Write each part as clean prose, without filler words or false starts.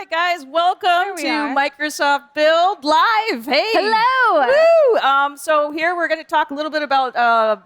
right, guys, welcome to Microsoft Build Live. Hey. Hello. Woo. So here we're going to talk a little bit about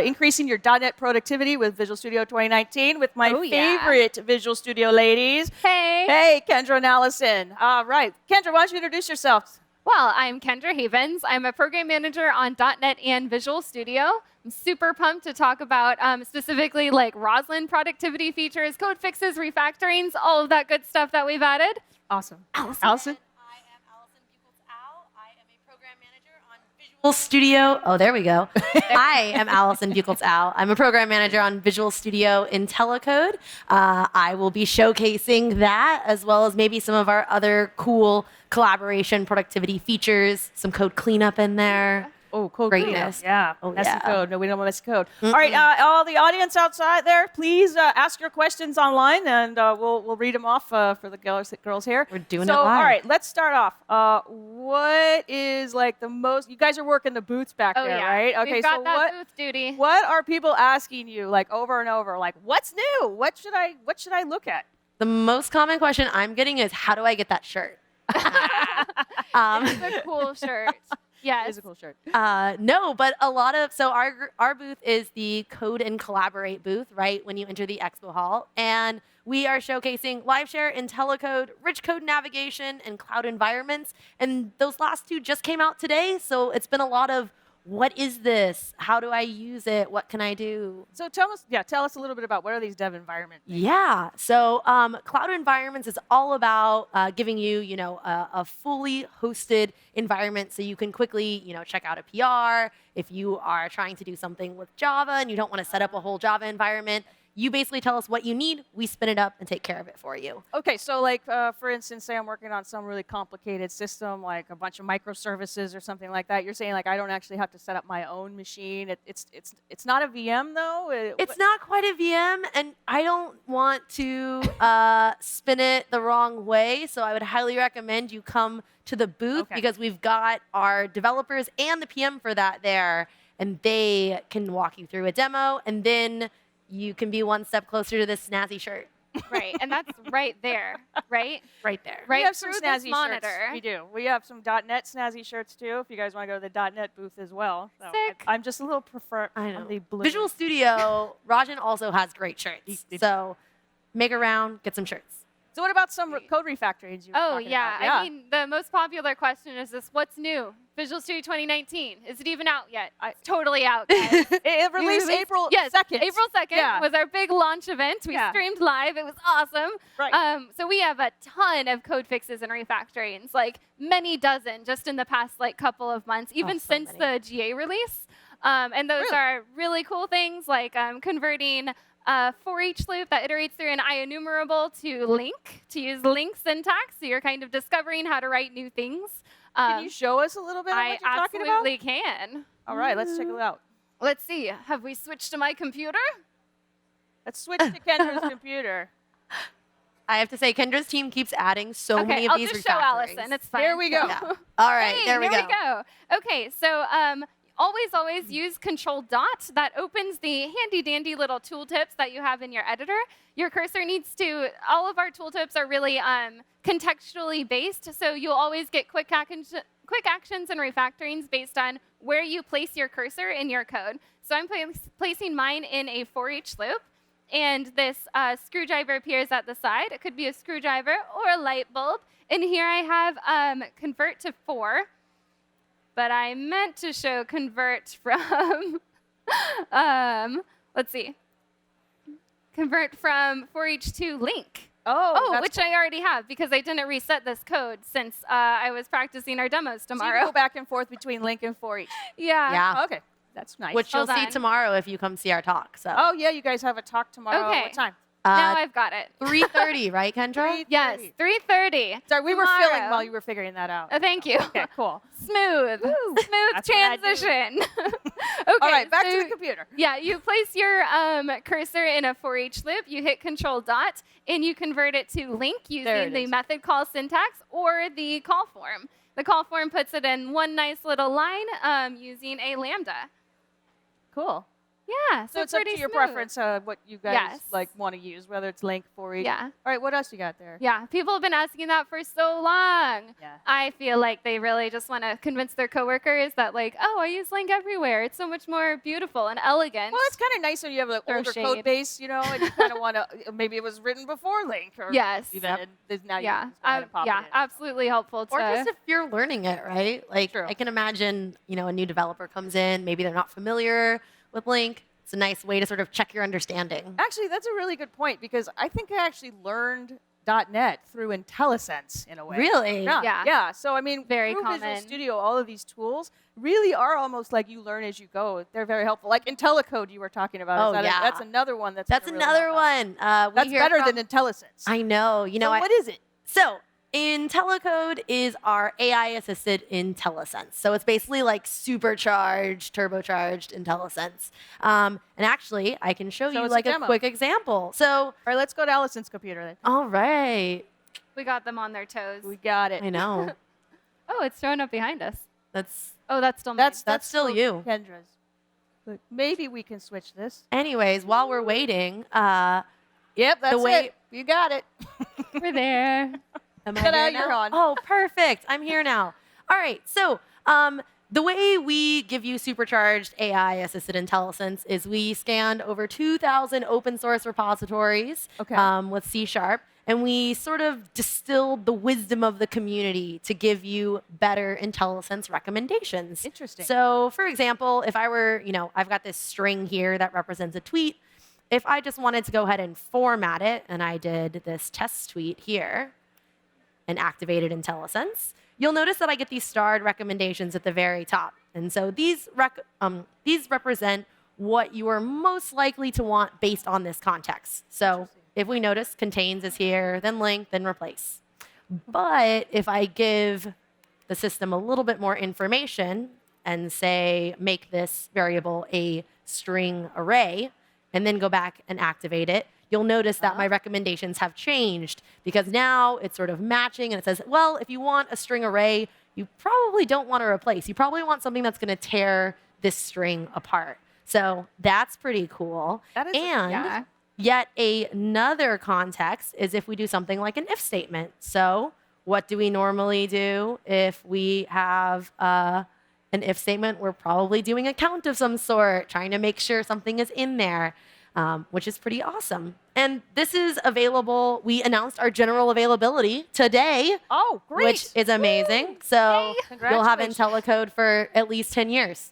increasing your .NET productivity with Visual Studio 2019 with my favorite Visual Studio ladies. Hey. Hey, Kendra and Allison. All right. Kendra, why don't you introduce yourself? Well, I'm Kendra Havens. I'm a program manager on .NET and Visual Studio. I'm super pumped to talk about specifically like Roslyn productivity features, code fixes, refactorings, all of that good stuff that we've added. Awesome. Allison? I am Allison Buchholz-Au. I am a program manager on Visual Studio. Oh, there we go. I am Allison Buchholz-Au. I'm a program manager on Visual Studio IntelliCode. I will be showcasing that as well as maybe some of our other cool collaboration productivity features, some code cleanup in there. Oh, code greatness. Yeah. Oh, messy yeah. code. No, we don't want messy code. All right, all the audience outside there, please ask your questions online, and we'll read them off for the girls here. We're doing it live. All right, let's start off. What is like the most? You guys are working the booths back there, right? Okay, we've got that booth duty. What are people asking you like over and over? Like, what's new? What should I look at? The most common question I'm getting is, how do I get that shirt? It's a cool shirt. Yes. It is a cool shirt. No, but a lot of, so our booth is the Code and Collaborate booth, right, when you enter the expo hall. And we are showcasing LiveShare, IntelliCode, rich code navigation, and cloud environments. And those last two just came out today, so it's been a lot of, what is this? How do I use it? What can I do? So tell us a little bit about what are these dev environments? Yeah, so cloud environments is all about giving you, a fully hosted environment so you can quickly, check out a PR. If you are trying to do something with Java and you don't want to set up a whole Java environment, you basically tell us what you need, we spin it up and take care of it for you. Okay, so like, for instance, say I'm working on some really complicated system, like a bunch of microservices or something like that. You're saying like I don't actually have to set up my own machine. It's not a VM though? It's not quite a VM, and I don't want to spin it the wrong way, so I would highly recommend you come to the booth because we've got our developers and the PM for that there, and they can walk you through a demo, and then you can be one step closer to this snazzy shirt. Right, and that's right there, right? Right there. Right we have some through snazzy this monitor. shirts. We do. We have some .NET snazzy shirts too. If you guys want to go to the .NET booth as well. So Sick. I'm just a little on the blue. Visual Studio, Rajan also has great shirts. So make a round, get some shirts. So what about some code refactorings you were talking about? I mean, the most popular question is this: what's new? Visual Studio 2019. Is it even out yet? It's totally out, guys. It released April 2nd. April 2nd was our big launch event. We streamed live. It was awesome. Right. So we have a ton of code fixes and refactorings, like many dozen just in the past like couple of months, even since the GA release. And those are really cool things like converting for each loop that iterates through an IEnumerable to link, to use link syntax. So you're kind of discovering how to write new things. Can you show us a little bit of what you're talking about? I absolutely can. All right, let's check it out. Let's see. Have we switched to my computer? Let's switch to Kendra's computer. I have to say, Kendra's team keeps adding so many of these refactorings. I'll just show Allison. It's fine. There we go. Yeah. All right, hey, there we go. Okay, so always use Control Dot. That opens the handy-dandy little tooltips that you have in your editor. Your cursor needs to, all of our tooltips are really contextually based, so you'll always get quick actions and refactorings based on where you place your cursor in your code. So I'm placing mine in a for each loop, and this screwdriver appears at the side. It could be a screwdriver or a light bulb. And here I have convert to for. But I meant to show convert from, let's see, convert from for each to link. Oh, which I already have because I didn't reset this code since I was practicing our demos tomorrow. So you go back and forth between link and for each. Yeah. Oh, okay, that's nice. Which you'll see tomorrow if you come see our talk. So. Oh yeah, you guys have a talk tomorrow. Okay. What time? Now I've got it. 3:30, right, Kendra? Yes, 3:30. Sorry, we were filling while you were figuring that out. Thank you. Okay, cool. Smooth transition. Okay, all right, back to the computer. Yeah, you place your cursor in a for each loop. You hit Control Dot, and you convert it to link using the method call syntax or the call form. The call form puts it in one nice little line using a lambda. Cool. Yeah, So it's up pretty to your smooth. preference what you guys Yes. like want to use, whether it's link, 4E. Yeah. All right, what else you got there? Yeah, people have been asking that for so long. Yeah. I feel like they really just want to convince their coworkers that, like, oh, I use Link everywhere. It's so much more beautiful and elegant. Well, it's kind of nice when you have an Throw older shade. code base, you know, and you kind of want to. Maybe it was written before Link, or Yes. even Yep. and now you yeah, can just go ahead and pop yeah, it in. absolutely helpful to. Or just if you're learning it, right? Like True. I can imagine, a new developer comes in, maybe they're not familiar with Link. It's a nice way to sort of check your understanding. Actually, that's a really good point because I think I actually learned .NET through IntelliSense in a way. Really? Yeah. Yeah. So I mean, Very through Visual common. Studio, all of these tools really are almost like you learn as you go. They're very helpful. Like IntelliCode you were talking about. Oh, Is that yeah. that's another one that's That's gonna really another help out. one. We That's hear better from- than IntelliSense. I know. So what is it? So IntelliCode is our AI-assisted IntelliSense. So it's basically like supercharged, turbocharged IntelliSense. And actually, I can show you us a like a demo. quick example. So, All right, let's go to Allison's computer then. all right. We got them on their toes. We got it. I know. Oh, it's showing up behind us. That's Oh, that's still mine. That's still you. Kendra's. Look, maybe we can switch this. Anyways, while we're waiting, Yep, that's way- it. You got it. We're there. am Ta-da, I here you're now? on. Oh, perfect. I'm here now. All right. So, the way we give you supercharged AI-assisted IntelliSense is we scanned over 2,000 open source repositories Okay. with C#, and we sort of distilled the wisdom of the community to give you better IntelliSense recommendations. Interesting. So, for example, if I were, I've got this string here that represents a tweet. If I just wanted to go ahead and format it, and I did this test tweet here and activated IntelliSense, you'll notice that I get these starred recommendations at the very top. And so these represent what you are most likely to want based on this context. So if we notice contains is here, then link, then replace. But if I give the system a little bit more information and say, make this variable a string array, and then go back and activate it, you'll notice that my recommendations have changed because now it's sort of matching and it says, well, if you want a string array, you probably don't want to replace. You probably want something that's going to tear this string apart. So that's pretty cool. That is and Yeah. yet another context is if we do something like an if statement. So what do we normally do if we have an if statement? We're probably doing a count of some sort, trying to make sure something is in there, which is pretty awesome. And this is available. We announced our general availability today, Oh, great. which is amazing. So Yay. you'll have Congratulations. IntelliCode for at least 10 years.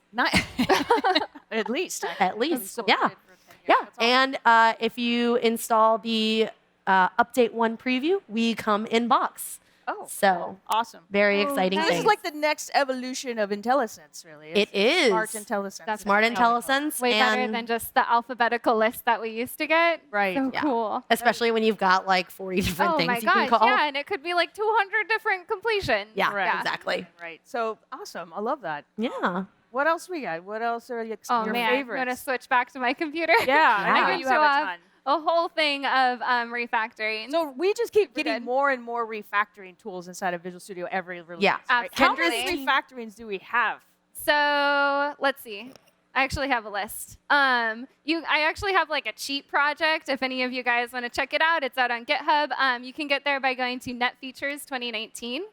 At least. At least, yeah. supported for 10 years. Yeah, That's awesome. and if you install the Update 1 preview, we come in box. Oh, So awesome. very exciting This thing. is like the next evolution of IntelliSense, really. It is. Smart IntelliSense. That's Smart That's IntelliSense, Way better and than just the alphabetical list that we used to get. Right. So Yeah. cool. especially when you've got like 40 different Oh things my you can gosh, call. yeah, and it could be like 200 different completions. Yeah, Correct. exactly. Right. So awesome. I love that. Yeah. What else we got? What else are your Oh your man, I'm favorites? gonna switch back to my computer. Yeah, Yeah. I know can you show have a off ton. a whole thing of refactoring. So we just keep We're getting good. more and more refactoring tools inside of Visual Studio every release. Yeah. Right? How Absolutely. many refactorings do we have? So let's see. I actually have a list. I actually have like a cheat project. If any of you guys want to check it out, it's out on GitHub. You can get there by going to Net Features 2019.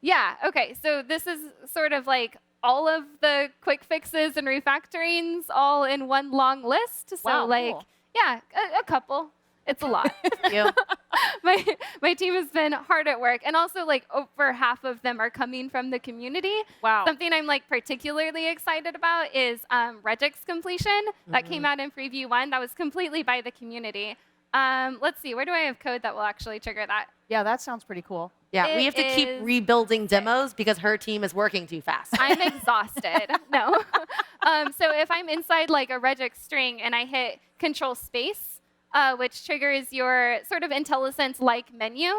Yeah. Okay. So this is sort of like all of the quick fixes and refactorings all in one long list. So Wow, like, cool. yeah, a couple. It's a lot. You. my team has been hard at work, and also like over half of them are coming from the community. Wow. Something I'm like particularly excited about is regex completion that came out in preview 1. That was completely by the community. Let's see, where do I have code that will actually trigger that? Yeah, that sounds pretty cool. Yeah, we It have to keep is rebuilding demos because her team is working too fast. I'm exhausted. No. So if I'm inside like a regex string and I hit Control Space, which triggers your sort of IntelliSense-like menu,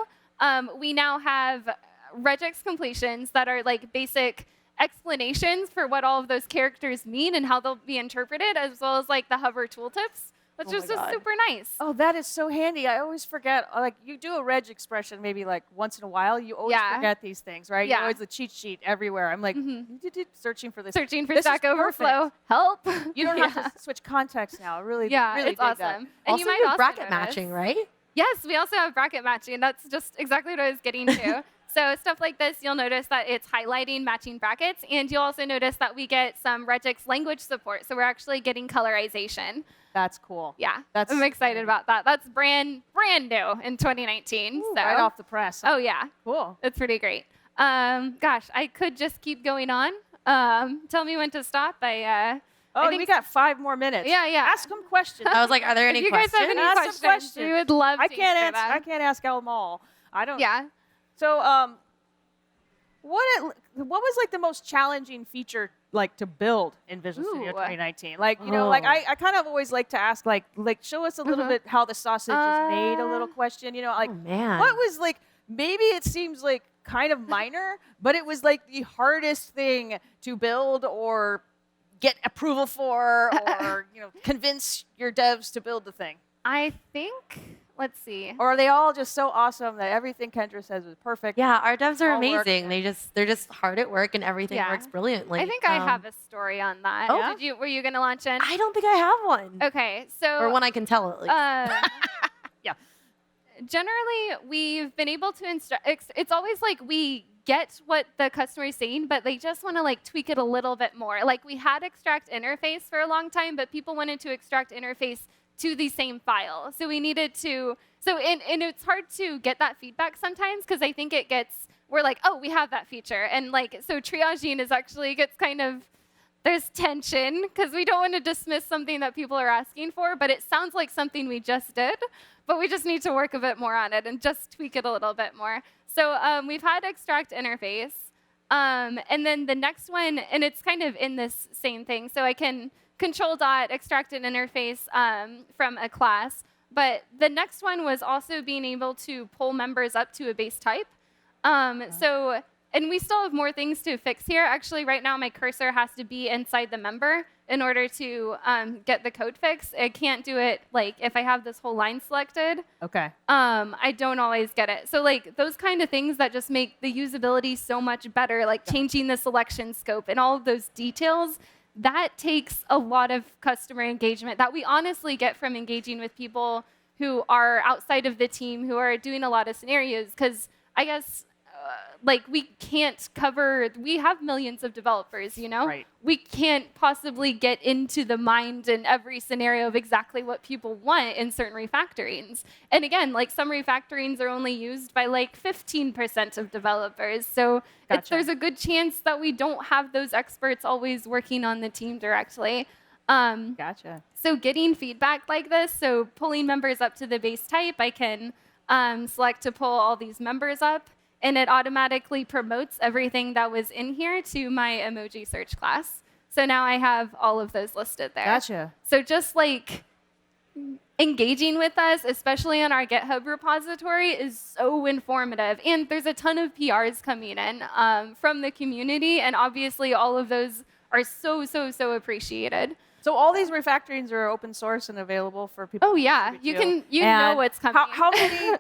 we now have regex completions that are like basic explanations for what all of those characters mean and how they'll be interpreted, as well as like the hover tooltips, which Oh my is just God. super nice. Oh, that is so handy. I always forget. Like, you do a reg expression maybe like once in a while. You always Yeah. forget these things, right? Yeah. You always the cheat sheet everywhere. I'm like searching for this. Searching for This is Stack Overflow. perfect. Help. You don't have to switch context now. Really, Yeah, really it's dig awesome. that. And Also, you might do also bracket notice- matching, right? Yes, we also have bracket matching. That's just exactly what I was getting to. So stuff like this, you'll notice that it's highlighting matching brackets, and you'll also notice that we get some regex language support. So we're actually getting colorization. That's cool. Yeah, That's I'm excited about that. That's brand new in 2019. Ooh, so right off the press. oh yeah, Cool. it's pretty great. Gosh, I could just keep going on. Tell me when to stop. I Oh, think we got 5 more minutes. Yeah, yeah. Ask them questions. I was like, are there any if you guys questions? have any Ask some questions, we questions. would love I to can't answer answer. them. I can't ask them all. I don't. Yeah. So, what was like the most challenging feature like to build in Visual Studio Ooh. 2019? Like, you know, like Oh. I kind of always like to ask like show us a little bit how the sausage is made. A little question, you know, like Oh, man. what was like maybe it seems like kind of minor, but it was like the hardest thing to build or get approval for or you know convince your devs to build the thing. I think. Let's see. Or are they all just so awesome that everything Kendra says is perfect? Yeah, our devs are All work. amazing. They're just hard at work and everything Yeah. works brilliantly. I think I have a story on that. Oh. Yeah? Were you gonna launch in? I don't think I have one. Okay, so Or one I can tell at least. Yeah. Generally, we've been able to it's always like we get what the customer is saying, but they just want to like tweak it a little bit more. Like we had extract interface for a long time, but people wanted to extract interface to the same file. So we needed to, and it's hard to get that feedback sometimes because I think we're like, oh, we have that feature. And like, so triaging gets kind of, there's tension because we don't want to dismiss something that people are asking for, but it sounds like something we just did, but we just need to work a bit more on it and just tweak it a little bit more. So we've had extract interface. And then the next one, and it's kind of in this same thing. So I can control dot extract an interface from a class. But the next one was also being able to pull members up to a base type. And we still have more things to fix here. Actually, right now, my cursor has to be inside the member in order to get the code fixed. I can't do it like if I have this whole line selected. Okay. I don't always get it. So like those kind of things that just make the usability so much better, like changing the selection scope and all of those details, that takes a lot of customer engagement that we honestly get from engaging with people who are outside of the team, who are doing a lot of scenarios. Because I guess like we have millions of developers, you know? Right. We can't possibly get into the mind in every scenario of exactly what people want in certain refactorings. And again, like some refactorings are only used by like 15% of developers. So Gotcha. there's a good chance that we don't have those experts always working on the team directly. Gotcha. So getting feedback like this, so pulling members up to the base type, I can select to pull all these members up, and it automatically promotes everything that was in here to my emoji search class. So now I have all of those listed there. Gotcha. So just like engaging with us, especially on our GitHub repository, is so informative. And there's a ton of PRs coming in from the community, and obviously all of those are so, so, so appreciated. So all these refactorings are open source and available for people. Oh to yeah, contribute to. you know And what's coming. How many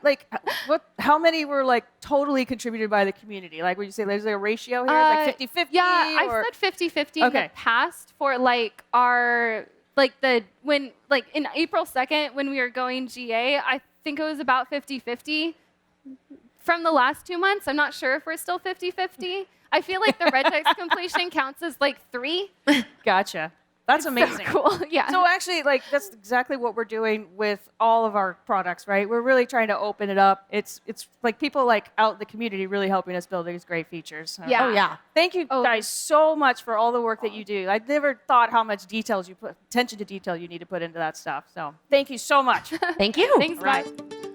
how many were like totally contributed by the community? Like would you say there's like a ratio here, like 50-50? Yeah, or? I've said 50-50 in Okay. the past for like our in April 2nd when we were going GA, I think it was about 50-50. From the last 2 months, I'm not sure if we're still 50-50. I feel like the regex completion counts as like 3. Gotcha. That's amazing. So cool. Yeah. So actually, like that's exactly what we're doing with all of our products, right? We're really trying to open it up. It's like people like out in the community really helping us build these great features. So Yeah. Oh, yeah. Thank you Oh. guys so much for all the work that you do. I never thought how much attention to detail you need to put into that stuff. So thank you so much. Thank you. Thanks, Right. guys.